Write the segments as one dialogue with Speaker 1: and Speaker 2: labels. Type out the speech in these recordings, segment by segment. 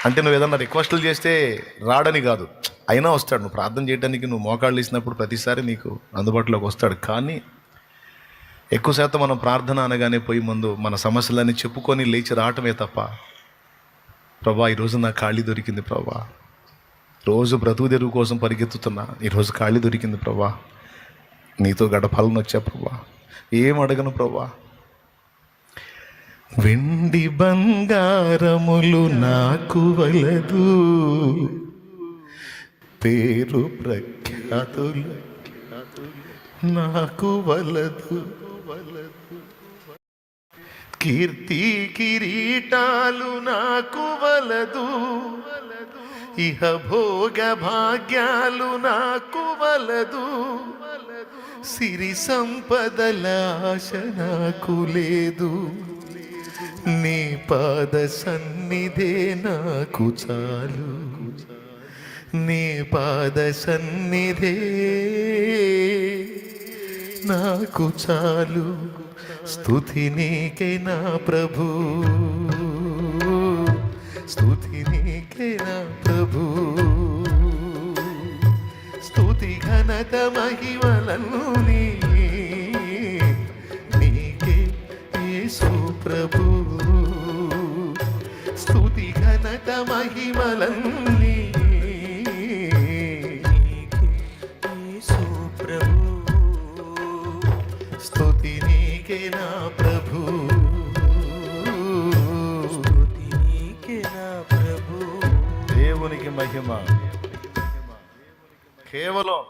Speaker 1: అంటే నువ్వు ఏదన్నా రిక్వెస్ట్లు చేస్తే రాడని కాదు, అయినా వస్తాడు. నువ్వు ప్రార్థన చేయడానికి నువ్వు మోకాళ్ళు వేసినప్పుడు ప్రతిసారి నీకు అందుబాటులోకి వస్తాడు. కానీ ఎక్కువ శాతం మనం ప్రార్థన అనగానే పోయి ముందు మన సమస్యలన్నీ చెప్పుకొని లేచి రావటమే తప్ప, ప్రభా ఈరోజు నాకు ఖాళీ దొరికింది ప్రభా, రోజు బ్రతుకు తెరువు కోసం పరిగెత్తుతున్నా, ఈరోజు ఖాళీ దొరికింది ప్రభా, నీతో గడపాలని వచ్చా ప్రభా, ఏం అడగను ప్రభా. వెండి బంగారములు నాకు వలదు, పేరు ప్రఖ్యాతులు నాకు వలదు, కీర్తి కిరీటాలు నాకు వలదు, ఇహ భోగ భాగ్యాలు నాకు వలదు, సిరి సంపదల ఆశ నాకు లేదు, నీ పాద సన్నిధే నాకు చాలు, నీ పాద సన్నిధే నాకు చాలు. స్తుతి నీకే నా ప్రభు, స్తుతి నీకే నా ప్రభు, స్తుతి ఘనత మహిమలను నీకే యేసు ప్రభు, స్తుతి ఘనత మహిమలను యేసు ప్రభు, స్తుతి నీకే నా ప్రభు, స్తుతి నీకే నా ప్రభు. దేవునికి మహిమ. కేవలం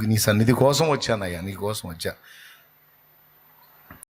Speaker 1: నీ సన్నిధి కోసం వచ్చానయ్యా, నీ కోసం వచ్చా.